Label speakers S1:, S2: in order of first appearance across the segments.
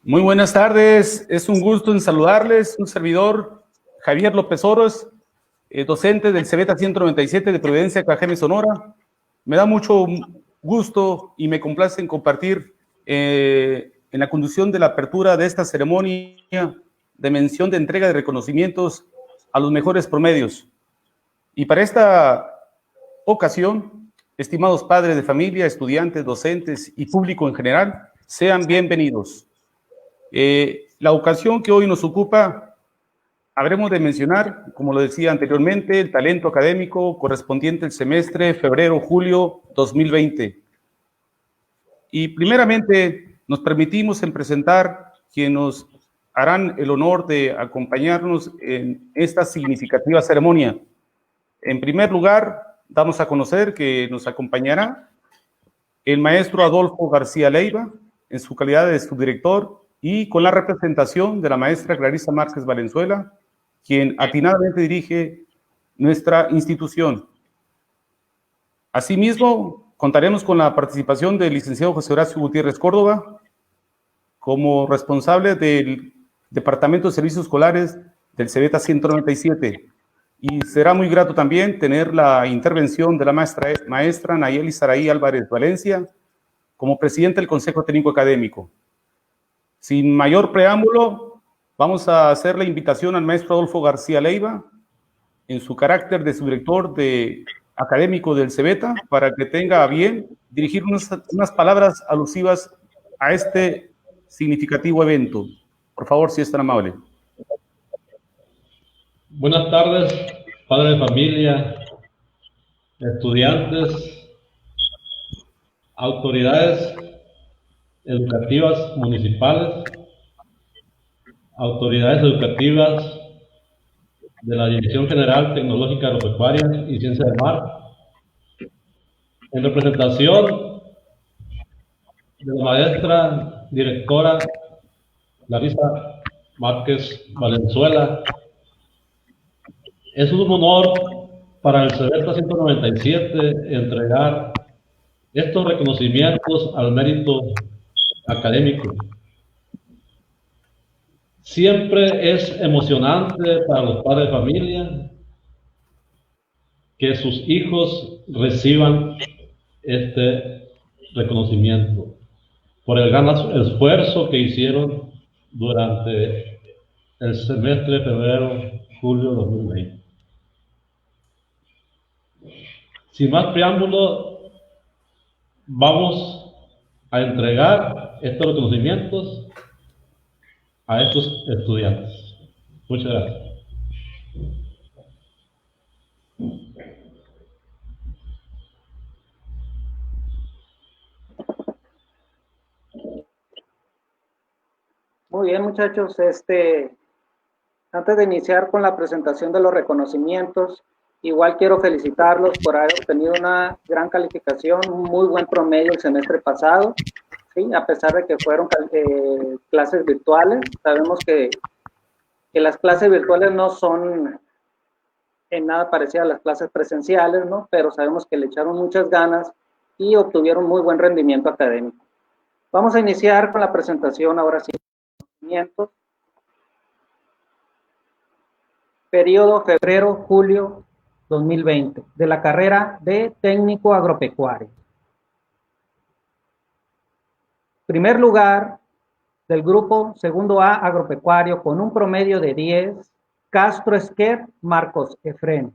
S1: Muy buenas tardes, es un gusto en saludarles, un servidor, Javier López Oros, docente del CEBETA 197 de Providencia, Cajeme, Sonora. Me da mucho gusto y me complace en compartir en la conducción de la apertura de esta ceremonia de mención de entrega de reconocimientos a los mejores promedios. Y para esta ocasión, estimados padres de familia, estudiantes, docentes y público en general, sean bienvenidos. La ocasión que hoy nos ocupa, habremos de mencionar, como lo decía anteriormente, el talento académico correspondiente al semestre febrero-julio 2020. Y primeramente nos permitimos en presentar quienes nos harán el honor de acompañarnos en esta significativa ceremonia. En primer lugar, damos a conocer que nos acompañará el maestro Adolfo García Leiva, en su calidad de subdirector, y con la representación de la maestra Clarisa Márquez Valenzuela, quien atinadamente dirige nuestra institución. Asimismo, contaremos con la participación del licenciado José Horacio Gutiérrez Córdoba, como responsable del Departamento de Servicios Escolares del CEBETA 197. Y será muy grato también tener la intervención de la maestra Nayeli Saraí Álvarez Valencia, como presidente del Consejo Técnico Académico. Sin mayor preámbulo, vamos a hacer la invitación al maestro Adolfo García Leiva, en su carácter de subdirector académico del CEBETA, para que tenga a bien dirigir unas palabras alusivas a este significativo evento. Por favor, si es tan amable.
S2: Buenas tardes, padres de familia, estudiantes, autoridades educativas municipales, autoridades educativas de la Dirección General Tecnológica Agropecuaria y Ciencia del Mar, en representación de la maestra directora Clarisa Márquez Valenzuela. Es un honor para el CEBETA 197 entregar estos reconocimientos al mérito académico. Siempre es emocionante para los padres de familia que sus hijos reciban este reconocimiento por el gran esfuerzo que hicieron durante el semestre febrero-julio 2020. Sin más preámbulo, vamos a entregar estos reconocimientos a estos estudiantes. Muchas gracias.
S3: Muy bien, muchachos. Antes de iniciar con la presentación de los reconocimientos, igual quiero felicitarlos por haber obtenido una gran calificación, un muy buen promedio el semestre pasado, ¿sí? A pesar de que fueron clases virtuales. Sabemos que las clases virtuales no son en nada parecidas a las clases presenciales, ¿no? Pero sabemos que le echaron muchas ganas y obtuvieron muy buen rendimiento académico. Vamos a iniciar con la presentación ahora sí. Periodo febrero-julio 2020 de la carrera de técnico agropecuario. Primer lugar del grupo segundo A agropecuario con un promedio de 10, Castro Esquer Marcos Efrén.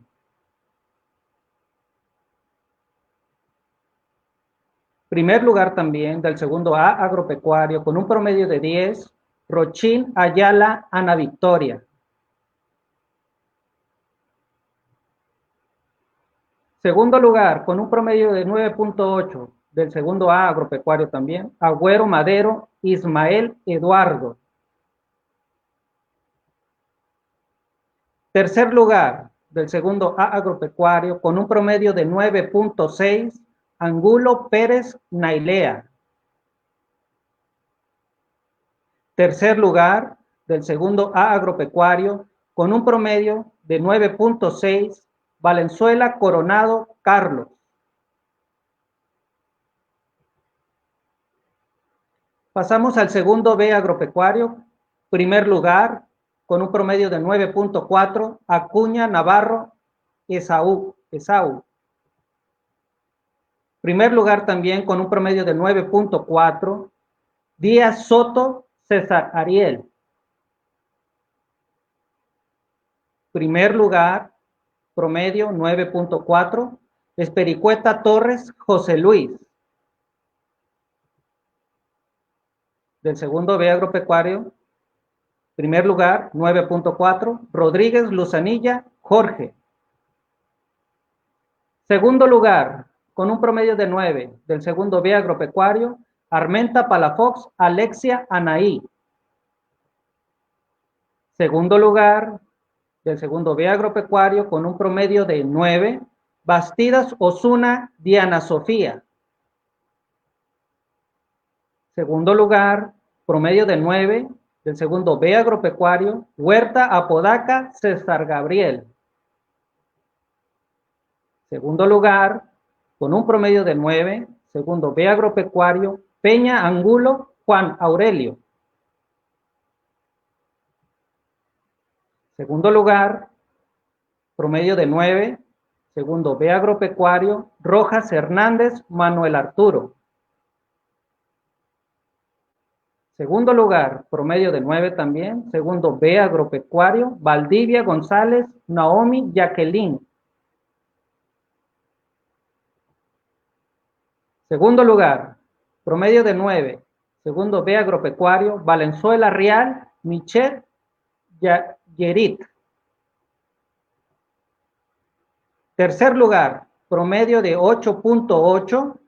S3: Primer lugar también del segundo A agropecuario con un promedio de 10, Rochín Ayala Ana Victoria. Segundo lugar, con un promedio de 9.8 del segundo A agropecuario también, Agüero Madero Ismael Eduardo. Tercer lugar del segundo A agropecuario con un promedio de 9.6, Angulo Pérez Nailea. Tercer lugar del segundo A agropecuario con un promedio de 9.6, Valenzuela Coronado Carlos. Pasamos al segundo B agropecuario. Primer lugar, con un promedio de 9.4, Acuña Navarro Esaú. Primer lugar también con un promedio de 9.4, Díaz Soto César Ariel. Primer lugar, promedio 9.4, Espericueta Torres José Luis. Del segundo B agropecuario, primer lugar 9.4, Rodríguez Luzanilla Jorge. Segundo lugar, con un promedio de 9, del segundo B agropecuario, Armenta Palafox Alexia Anaí. Segundo lugar, del segundo B agropecuario, con un promedio de 9, Bastidas Osuna Diana Sofía. Segundo lugar, promedio de 9, del segundo B agropecuario, Huerta Apodaca César Gabriel. Segundo lugar, con un promedio de 9, segundo B agropecuario, Peña Angulo Juan Aurelio. Segundo lugar, promedio de 9, segundo B agropecuario, Rojas Hernández Manuel Arturo. Segundo lugar, promedio de 9 también, segundo B agropecuario, Valdivia González Naomi Jacqueline. Segundo lugar, promedio de 9, segundo B agropecuario, Valenzuela Real Michelle Yerit. Tercer lugar, promedio de 8.8,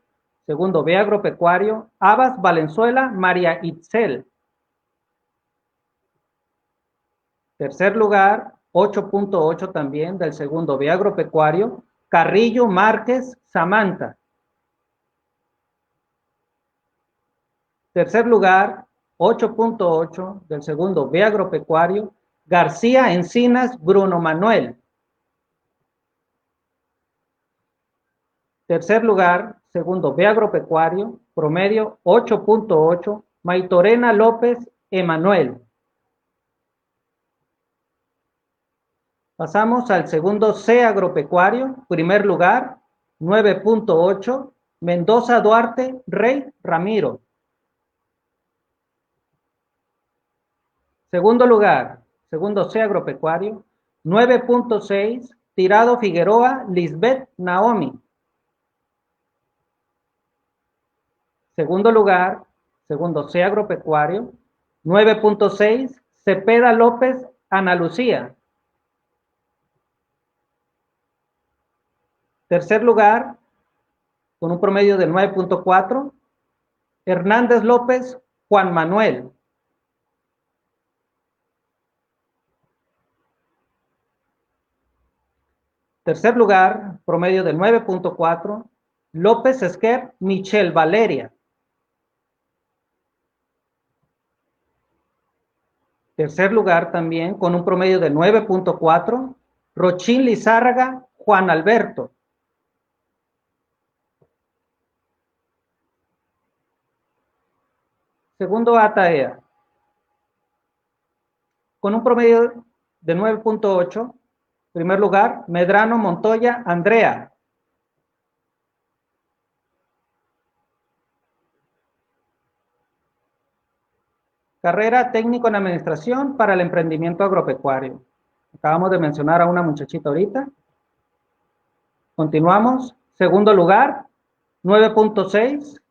S3: segundo B agropecuario, Abas Valenzuela María Itzel. Tercer lugar, 8.8 también, del segundo B agropecuario, Carrillo Márquez Samantha. Tercer lugar, 8.8, del segundo B agropecuario, García Encinas Bruno Manuel. Tercer lugar, segundo B agropecuario, promedio 8.8, Maitorena López Emanuel. Pasamos al segundo C agropecuario, primer lugar, 9.8, Mendoza Duarte Rey Ramiro. Segundo lugar, segundo C agropecuario, 9.6, Tirado Figueroa Lisbeth Naomi. Segundo lugar, segundo C agropecuario, 9.6, Cepeda López Ana Lucía. Tercer lugar, con un promedio de 9.4, Hernández López Juan Manuel. Tercer lugar, promedio de 9.4, López Esquer Michelle Valeria. Tercer lugar también, con un promedio de 9.4, Rochín Lizárraga Juan Alberto. Segundo ATAEA, con un promedio de 9.8, primer lugar, Medrano Montoya Andrea. Carrera técnico en administración para el emprendimiento agropecuario. Acabamos de mencionar a una muchachita ahorita. Continuamos. Segundo lugar, 9.6,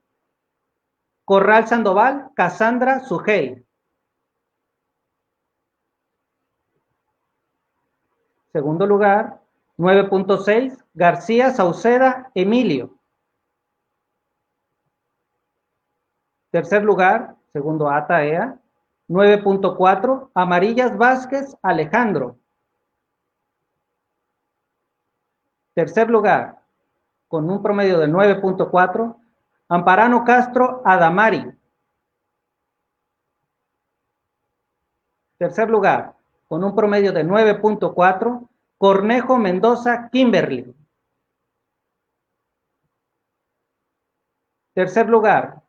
S3: Corral Sandoval Cassandra Sujei. Segundo lugar, 9.6, García Sauceda Emilio. Tercer lugar, segundo ATAEA, 9.4, Amarillas Vázquez Alejandro. Tercer lugar, con un promedio de 9.4, Amparano Castro Adamari. Tercer lugar, con un promedio de 9.4, Cornejo Mendoza Kimberly. Tercer lugar,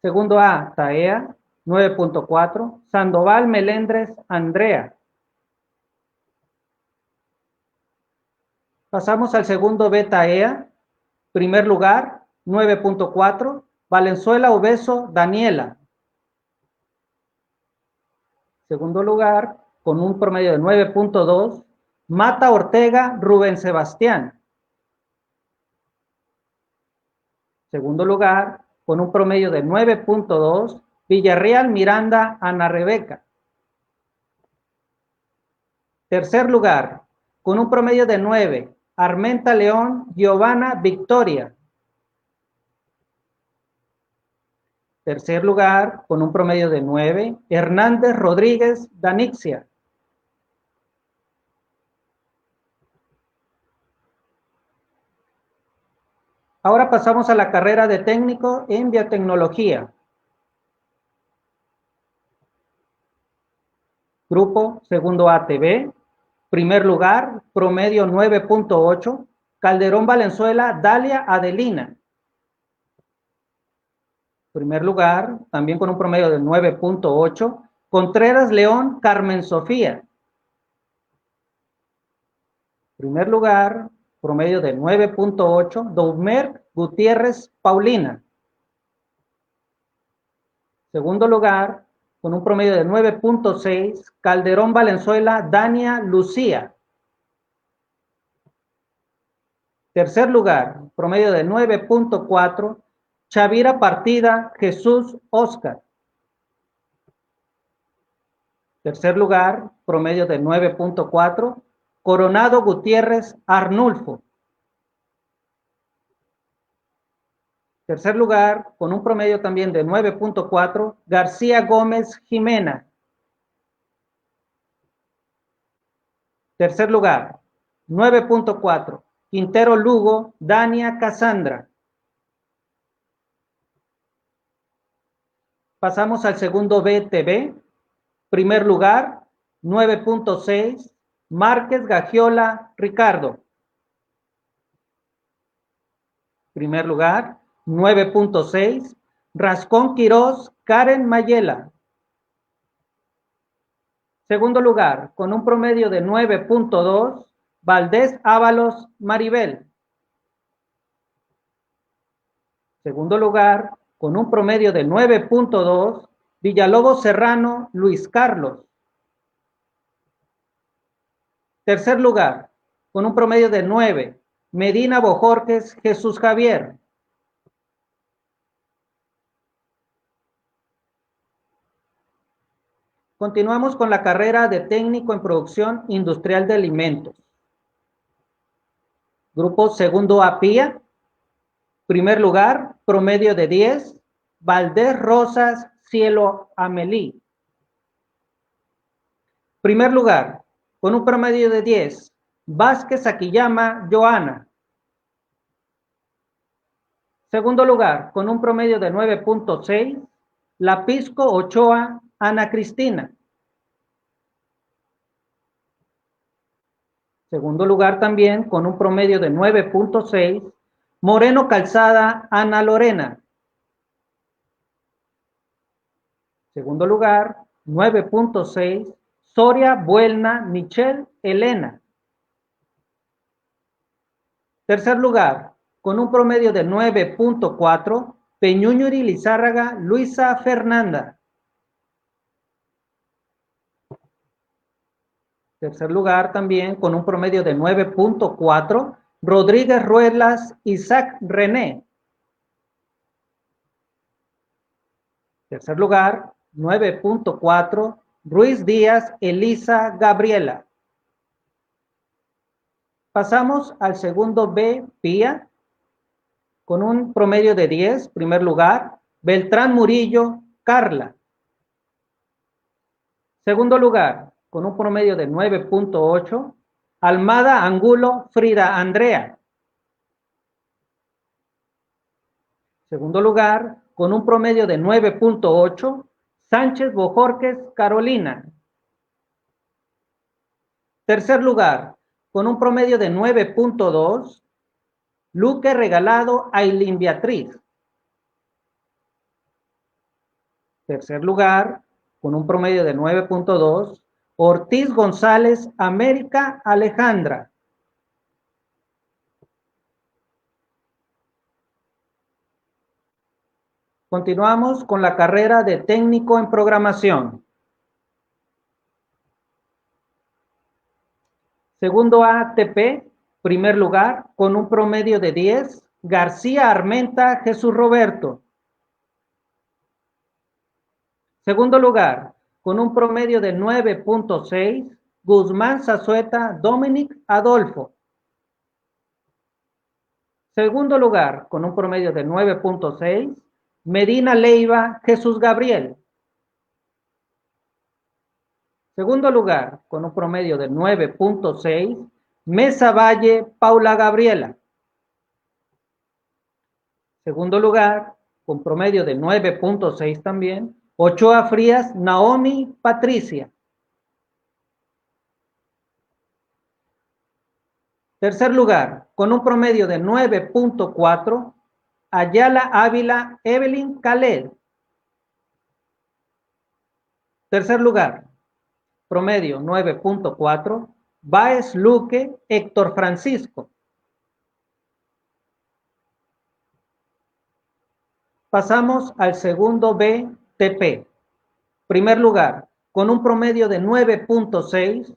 S3: Segundo A, Taea, 9.4. Sandoval Melendres Andrea. Pasamos al segundo B, Taea. Primer lugar, 9.4. Valenzuela Obeso Daniela. Segundo lugar, con un promedio de 9.2. Mata Ortega Rubén Sebastián. Segundo lugar, con un promedio de 9.2. Villarreal Miranda Ana Rebeca. Tercer lugar, con un promedio de 9. Armenta León Giovanna Victoria. Tercer lugar, con un promedio de 9. Hernández Rodríguez Danixia. Ahora pasamos a la carrera de técnico en biotecnología. Grupo segundo ATB. Primer lugar, promedio 9.8. Calderón Valenzuela Dalia Adelina. Primer lugar, también con un promedio de 9.8. Contreras León Carmen Sofía. Primer lugar, promedio de 9.8. Doumer Gutiérrez Paulina. Segundo lugar, con un promedio de 9.6. Calderón Valenzuela Dania Lucía. Tercer lugar, promedio de 9.4. Chavira Partida Jesús Oscar. Tercer lugar, promedio de 9.4. Coronado Gutiérrez Arnulfo. Tercer lugar, con un promedio también de 9.4. García Gómez Jimena. Tercer lugar, 9.4. Quintero Lugo Dania Casandra. Pasamos al segundo BTB. Primer lugar, 9.6. Márquez Gagiola Ricardo. Primer lugar, 9.6. Rascón Quirós Karen Mayela. Segundo lugar, con un promedio de 9.2. Valdés Ábalos Maribel. Segundo lugar, con un promedio de 9.2. Villalobos Serrano Luis Carlos. Tercer lugar, con un promedio de 9. Medina Bojorques Jesús Javier. Continuamos con la carrera de técnico en producción industrial de alimentos. Grupo segundo APIA. Primer lugar, promedio de 10. Valdés Rosas Cielo Amelí. Primer lugar, con un promedio de 10. Vázquez Akiyama Joana. Segundo lugar, con un promedio de 9.6. Lapisco Ochoa Ana Cristina. Segundo lugar también, con un promedio de 9.6. Moreno Calzada Ana Lorena. Segundo lugar, 9.6. Soria Buelna Michelle Elena. Tercer lugar, con un promedio de 9.4. Peñuñuri Lizárraga Luisa Fernanda. Tercer lugar también, con un promedio de 9.4. Rodríguez Ruelas Isaac René. Tercer lugar, 9.4. Ruiz Díaz Elisa Gabriela. Pasamos al segundo B, PIA, con un promedio de 10. Primer lugar, Beltrán Murillo Carla. Segundo lugar, con un promedio de 9.8. Almada Angulo Frida Andrea. Segundo lugar, con un promedio de 9.8. Sánchez Bojorques Carolina. Tercer lugar, con un promedio de 9.2. Luque Regalado Ailín Beatriz. Tercer lugar, con un promedio de 9.2, Ortiz González América Alejandra. Continuamos con la carrera de técnico en programación. Segundo ATP, primer lugar, con un promedio de 10, García Armenta Jesús Roberto. Segundo lugar, con un promedio de 9.6, Guzmán Zazueta Dominic Adolfo. Segundo lugar, con un promedio de 9.6, Medina Leiva Jesús Gabriel. Segundo lugar, con un promedio de 9.6, Mesa Valle Paula Gabriela. Segundo lugar, con promedio de 9.6 también, Ochoa Frías Naomi Patricia. Tercer lugar, con un promedio de 9.4, Ayala Ávila Evelyn Khaled. Tercer lugar, promedio 9.4, Baez Luque Héctor Francisco. Pasamos al segundo BTP. Primer lugar, con un promedio de 9.6,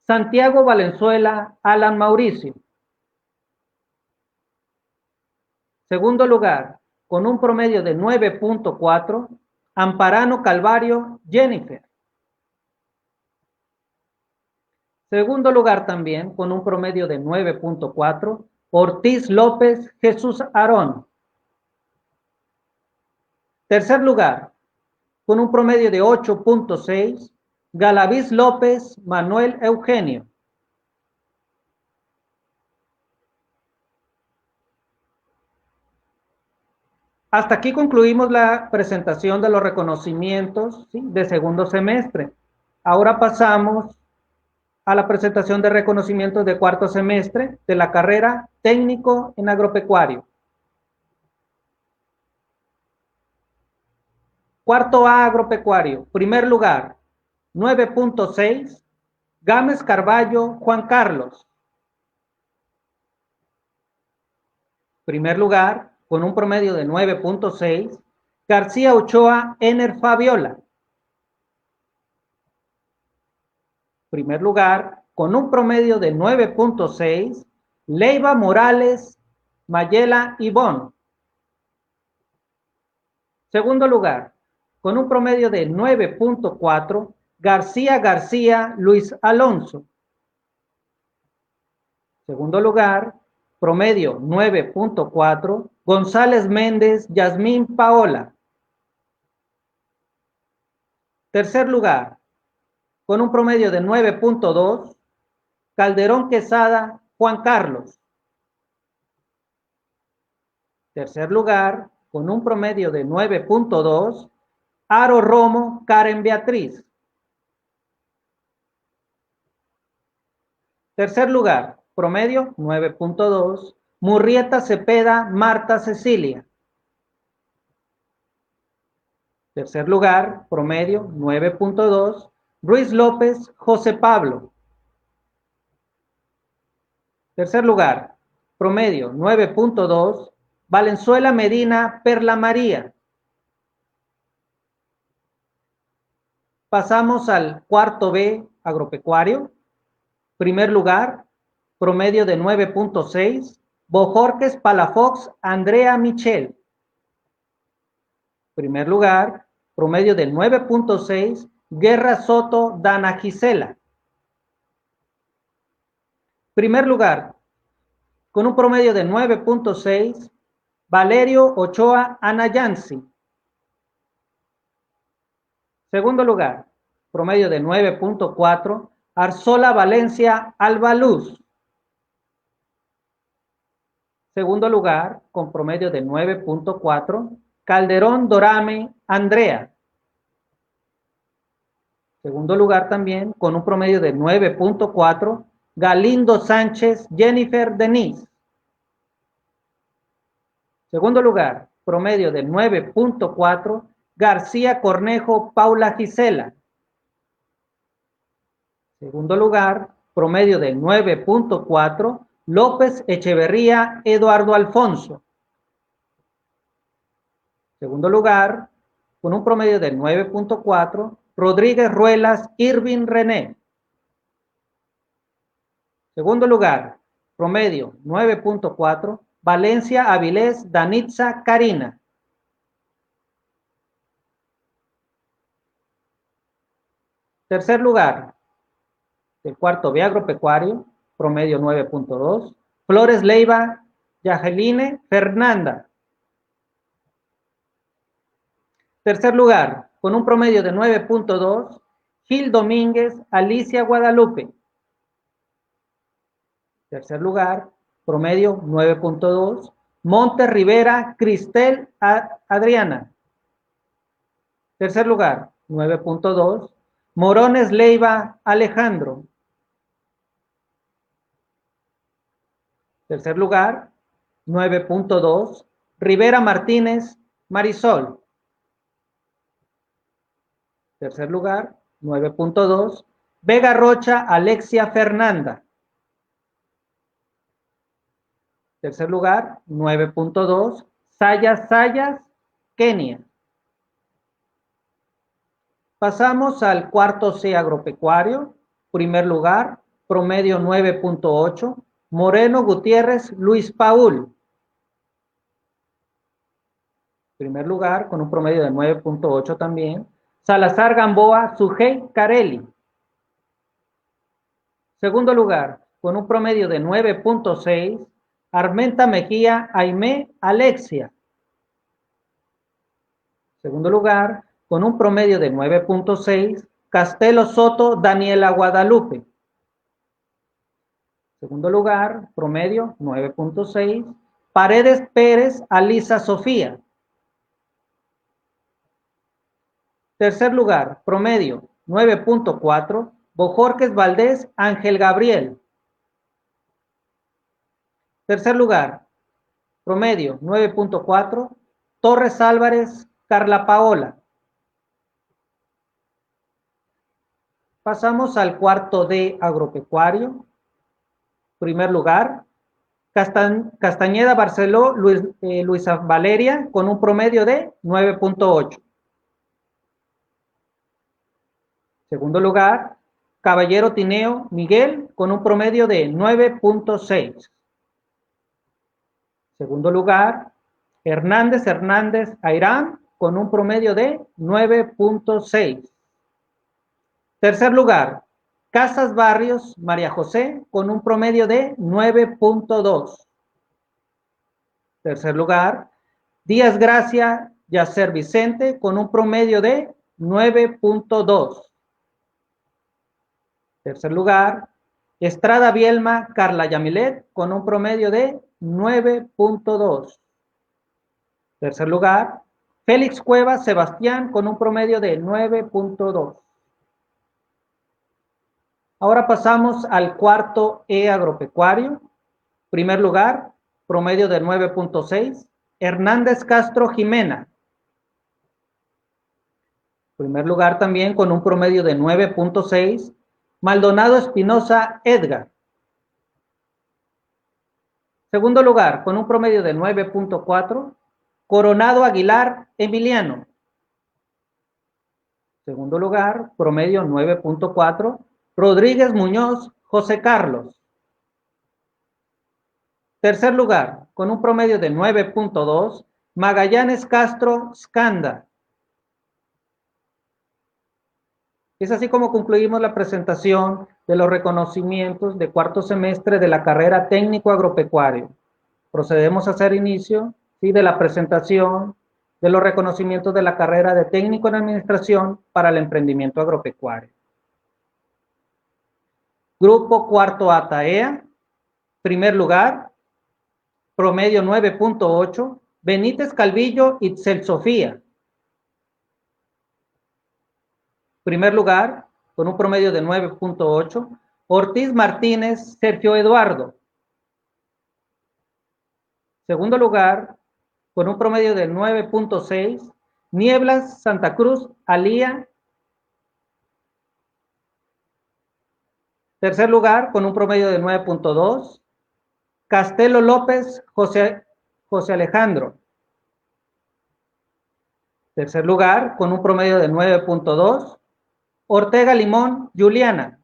S3: Santiago Valenzuela Alan Mauricio. Segundo lugar, con un promedio de 9.4, Amparano Calvario Jennifer. Segundo lugar también, con un promedio de 9.4, Ortiz López Jesús Aarón. Tercer lugar, con un promedio de 8.6, Galaviz López Manuel Eugenio. Hasta aquí concluimos la presentación de los reconocimientos, ¿sí?, de segundo semestre. Ahora pasamos a la presentación de reconocimientos de cuarto semestre de la carrera técnico en agropecuario. Cuarto A agropecuario, primer lugar, 9.6, Gámez Carballo Juan Carlos. Primer lugar, con un promedio de 9.6, García Ochoa Ener Fabiola. Primer lugar, con un promedio de 9.6, Leiva Morales Mayela Ivonne. Segundo lugar, con un promedio de 9.4, García Luis Alonso. Segundo lugar, promedio 9.4, González Méndez Yasmín Paola. Tercer lugar, con un promedio de 9.2, Calderón Quesada Juan Carlos. Tercer lugar, con un promedio de 9.2, Aro Romo Karen Beatriz. Tercer lugar, promedio 9.2, Murrieta Cepeda Marta Cecilia. Tercer lugar, promedio 9.2, Ruiz López José Pablo. Tercer lugar, promedio 9.2, Valenzuela Medina Perla María. Pasamos al cuarto B agropecuario. Primer lugar, promedio de 9.6, Bojorques Palafox Andrea Michel. Primer lugar, promedio de 9.6, Guerra Soto Dana Gisela. Primer lugar, con un promedio de 9.6, Valerio Ochoa Ana Yancy. Segundo lugar, promedio de 9.4, Arzola Valencia Alba Luz. Segundo lugar, con promedio de 9.4, Calderón Dorame Andrea. Segundo lugar también, con un promedio de 9.4, Galindo Sánchez Jennifer Denise. Segundo lugar, promedio de 9.4, García Cornejo Paula Gisela. Segundo lugar, promedio de 9.4, López Echeverría Eduardo Alfonso. Segundo lugar, con un promedio de 9.4, Rodríguez Ruelas Irving René. Segundo lugar, promedio 9.4, Valencia Avilés Danitza Karina. Tercer lugar, el cuarto B agropecuario, promedio 9.2, Flores Leiva Yageline Fernanda. Tercer lugar, con un promedio de 9.2, Gil Domínguez Alicia Guadalupe. Tercer lugar, promedio 9.2, Montes Rivera Cristel Adriana. Tercer lugar, 9.2, Morones Leiva Alejandro. Tercer lugar, 9.2, Rivera Martínez Marisol. Tercer lugar, 9.2, Vega Rocha Alexia Fernanda. Tercer lugar, 9.2, Sayas Kenia. Pasamos al cuarto C agropecuario. Primer lugar, promedio 9.8, Moreno Gutiérrez Luis Paul. Primer lugar, con un promedio de 9.8 también, Salazar Gamboa Sujei Carelli. Segundo lugar, con un promedio de 9.6, Armenta Mejía Aimé Alexia. Segundo lugar, con un promedio de 9.6, Castelo Soto Daniela Guadalupe. Segundo lugar, promedio 9.6, Paredes Pérez Alisa Sofía. Tercer lugar, promedio 9.4, Bojorques Valdés Ángel Gabriel. Tercer lugar, promedio 9.4, Torres Álvarez Carla Paola. Pasamos al cuarto D agropecuario. Primer lugar, Castañeda Barceló Luisa Valeria con un promedio de 9.8. Segundo lugar, Caballero Tineo Miguel con un promedio de 9.6. Segundo lugar, Hernández Airán con un promedio de 9.6. Tercer lugar, Casas Barrios María José con un promedio de 9.2. Tercer lugar, Díaz Gracia Yacer Vicente con un promedio de 9.2. Tercer lugar, Estrada Bielma Carla Yamilet con un promedio de 9.2. Tercer lugar, Félix Cuevas Sebastián con un promedio de 9.2. Ahora pasamos al cuarto E agropecuario. Primer lugar, promedio de 9.6, Hernández Castro Jimena. Primer lugar también con un promedio de 9.6, Maldonado Espinosa Edgar. Segundo lugar, con un promedio de 9.4, Coronado Aguilar Emiliano. Segundo lugar, promedio 9.4, Rodríguez Muñoz José Carlos. Tercer lugar, con un promedio de 9.2, Magallanes Castro Scanda. Es así como concluimos la presentación de los reconocimientos de cuarto semestre de la carrera técnico agropecuario. Procedemos a hacer inicio de la presentación de los reconocimientos de la carrera de técnico en administración para el emprendimiento agropecuario. Grupo cuarto A TAEA, primer lugar, promedio 9.8, Benítez Calvillo Itzel Sofía. Primer lugar, con un promedio de 9.8, Ortiz Martínez Sergio Eduardo. Segundo lugar, con un promedio de 9.6, Nieblas Santa Cruz, Alía. Tercer lugar, con un promedio de 9.2. Castelo López, José Alejandro. Tercer lugar, con un promedio de 9.2. Ortega Limón, Juliana.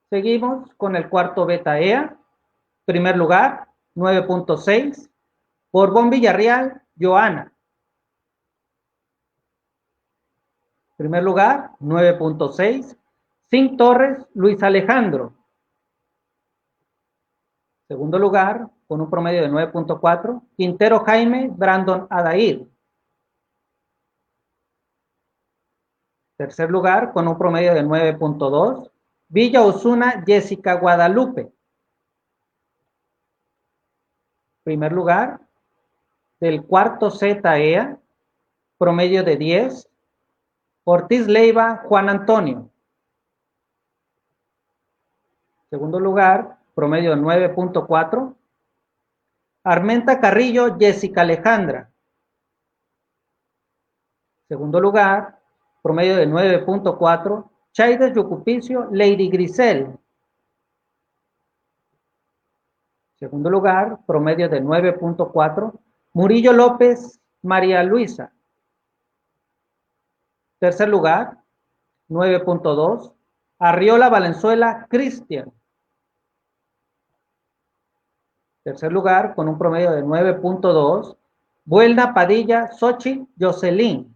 S3: Seguimos con el cuarto Beta EA. Primer lugar, 9.6. Borbón Villarreal, Joana. Primer lugar, 9.6. Sin Torres, Luis Alejandro. Segundo lugar, con un promedio de 9.4. Quintero Jaime, Brandon Adair. Tercer lugar, con un promedio de 9.2. Villa Osuna, Jessica Guadalupe. Primer lugar, del cuarto ZEA, promedio de 10. Ortiz Leiva, Juan Antonio. Segundo lugar, promedio de 9.4. Armenta Carrillo, Jessica Alejandra. Segundo lugar, promedio de 9.4. Chaides Yucupicio, Lady Grisel. Segundo lugar, promedio de 9.4. Murillo López, María Luisa. Tercer lugar, 9.2. Arriola Valenzuela, Cristian. Tercer lugar, con un promedio de 9.2. Buelna Padilla, Xochitl Jocelyn.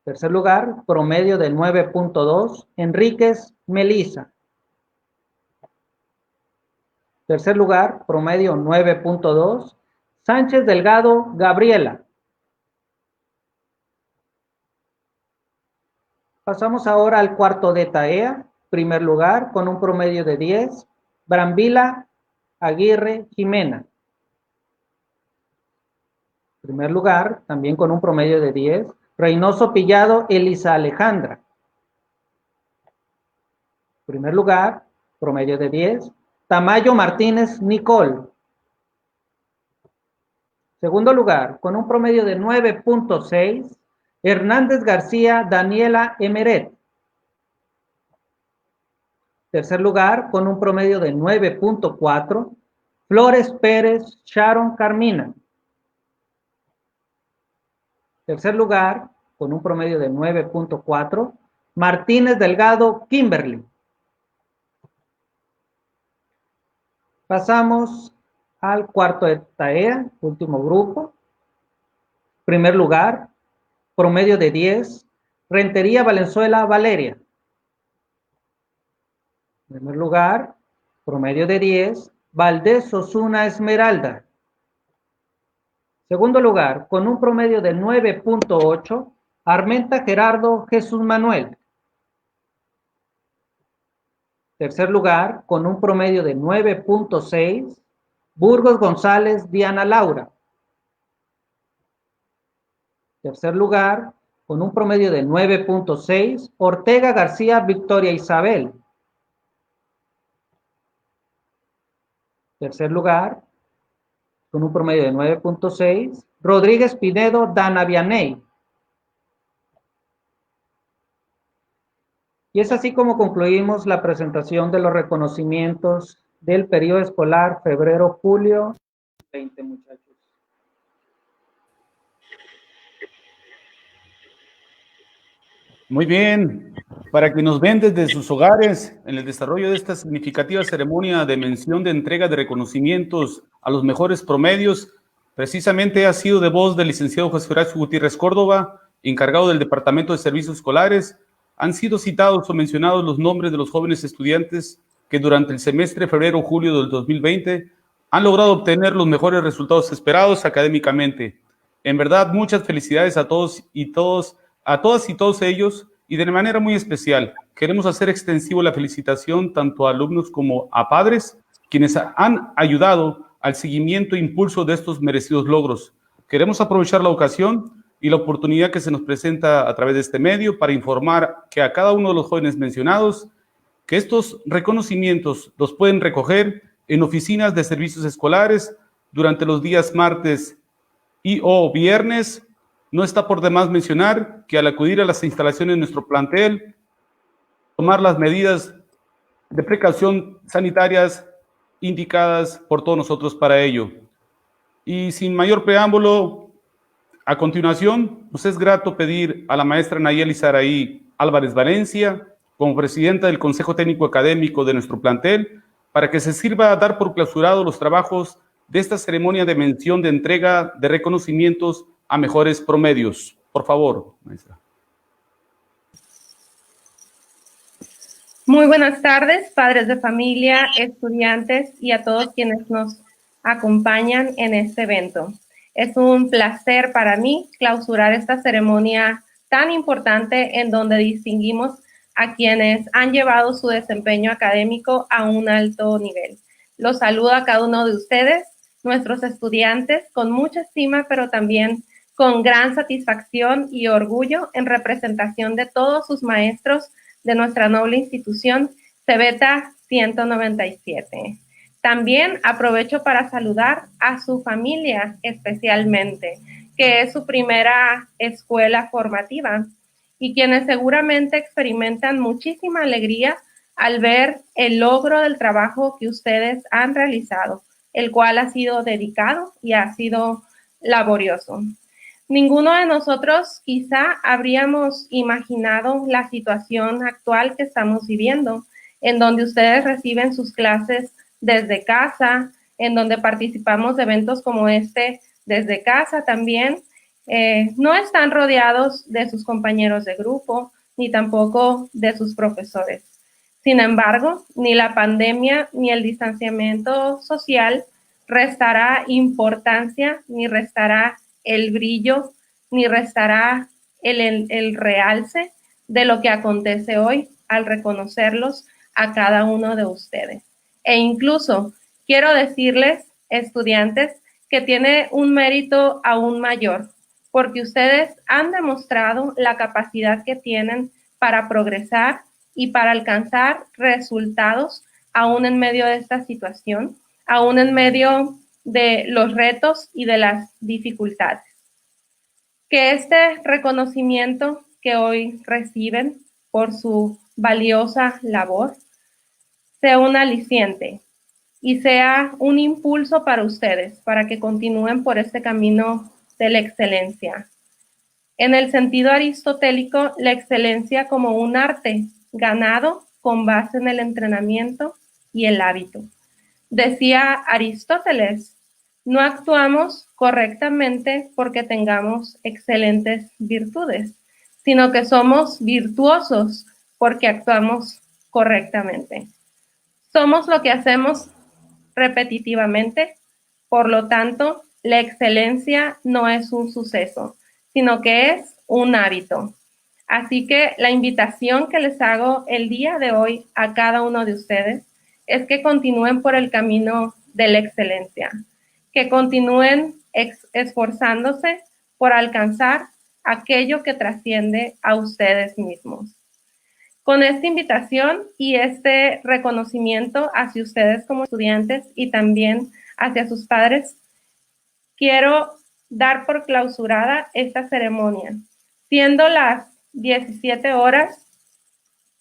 S3: Tercer lugar, promedio de 9.2. Enríquez Melisa. Tercer lugar, promedio 9.2. Sánchez Delgado, Gabriela. Pasamos ahora al cuarto de TAEA. Primer lugar, con un promedio de 10. Brambila Aguirre Jimena. Primer lugar, también con un promedio de 10. Reynoso Pillado Elisa Alejandra. Primer lugar, promedio de 10. Tamayo Martínez Nicole. Segundo lugar, con un promedio de 9.6. Hernández García Daniela Emeret. Tercer lugar, con un promedio de 9.4. Flores Pérez Sharon Carmina. Tercer lugar, con un promedio de 9.4. Martínez Delgado Kimberly. Pasamos al cuarto de TAEA, último grupo. Primer lugar, promedio de 10. Rentería Valenzuela Valeria. Primer lugar, promedio de 10. Valdés Osuna Esmeralda. Segundo lugar, con un promedio de 9.8. Armenta Gerardo Jesús Manuel. Tercer lugar, con un promedio de 9.6. Burgos González Diana Laura. Tercer lugar, con un promedio de 9.6. Ortega García Victoria Isabel. Tercer lugar, con un promedio de 9.6. Rodríguez Pinedo Dana Vianey. Y es así como concluimos la presentación de los reconocimientos del periodo escolar febrero-julio 20, muchachos.
S1: Muy bien. Para que nos ven desde sus hogares en el desarrollo de esta significativa ceremonia de mención de entrega de reconocimientos a los mejores promedios, precisamente ha sido de voz del licenciado José Horacio Gutiérrez Córdoba, encargado del Departamento de Servicios Escolares. Han sido citados o mencionados los nombres de los jóvenes estudiantes que durante el semestre febrero-julio del 2020 han logrado obtener los mejores resultados esperados académicamente. En verdad, muchas felicidades a todas y todos ellos, y de manera muy especial queremos hacer extensivo la felicitación tanto a alumnos como a padres, quienes han ayudado al seguimiento e impulso de estos merecidos logros. Queremos aprovechar la ocasión y la oportunidad que se nos presenta a través de este medio para informar que a cada uno de los jóvenes mencionados que estos reconocimientos los pueden recoger en oficinas de servicios escolares durante los días martes y o viernes. No está por demás mencionar que al acudir a las instalaciones de nuestro plantel, tomar las medidas de precaución sanitarias indicadas por todos nosotros para ello. Y sin mayor preámbulo, a continuación, nos es grato pedir a la maestra Nayeli Saraí Álvarez Valencia, como presidenta del Consejo Técnico Académico de nuestro plantel, para que se sirva a dar por clausurado los trabajos de esta ceremonia de mención de entrega de reconocimientos a mejores promedios. Por favor, maestra.
S4: Muy buenas tardes, padres de familia, estudiantes y a todos quienes nos acompañan en este evento. Es un placer para mí clausurar esta ceremonia tan importante en donde distinguimos a quienes han llevado su desempeño académico a un alto nivel. Los saludo a cada uno de ustedes, nuestros estudiantes, con mucha estima, pero también con gran satisfacción y orgullo en representación de todos sus maestros de nuestra noble institución Cebeta 197. También aprovecho para saludar a su familia especialmente, que es su primera escuela formativa y quienes seguramente experimentan muchísima alegría al ver el logro del trabajo que ustedes han realizado, el cual ha sido dedicado y ha sido laborioso. Ninguno de nosotros quizá habríamos imaginado la situación actual que estamos viviendo, en donde ustedes reciben sus clases desde casa, en donde participamos de eventos como este desde casa también. No están rodeados de sus compañeros de grupo, ni tampoco de sus profesores. Sin embargo, ni la pandemia ni el distanciamiento social restará importancia, ni restará el brillo, ni restará el realce de lo que acontece hoy al reconocerlos a cada uno de ustedes. E incluso quiero decirles, estudiantes, que tiene un mérito aún mayor, porque ustedes han demostrado la capacidad que tienen para progresar y para alcanzar resultados aún en medio de esta situación, aún en medio de los retos y de las dificultades. Que este reconocimiento que hoy reciben por su valiosa labor sea un aliciente y sea un impulso para ustedes, para que continúen por este camino de la excelencia. En el sentido aristotélico, la excelencia como un arte ganado con base en el entrenamiento y el hábito. Decía Aristóteles, no actuamos correctamente porque tengamos excelentes virtudes, sino que somos virtuosos porque actuamos correctamente. Somos lo que hacemos repetitivamente, por lo tanto, la excelencia no es un suceso, sino que es un hábito. Así que la invitación que les hago el día de hoy a cada uno de ustedes es que continúen por el camino de la excelencia, que continúen esforzándose por alcanzar aquello que trasciende a ustedes mismos. Con esta invitación y este reconocimiento hacia ustedes como estudiantes y también hacia sus padres, quiero dar por clausurada esta ceremonia, siendo las 17 horas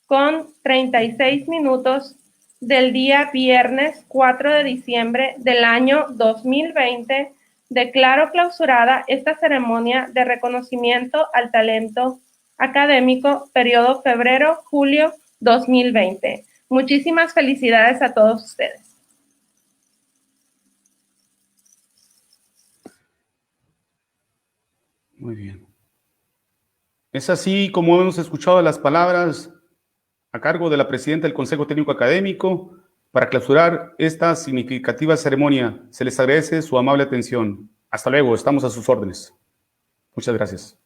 S4: con 36 minutos del día viernes 4 de diciembre del año 2020, declaro clausurada esta ceremonia de reconocimiento al talento académico, periodo febrero-julio 2020. Muchísimas felicidades a todos ustedes.
S1: Muy bien. Es así como hemos escuchado las palabras a cargo de la presidenta del Consejo Técnico Académico para clausurar esta significativa ceremonia. Se les agradece su amable atención. Hasta luego, estamos a sus órdenes. Muchas gracias.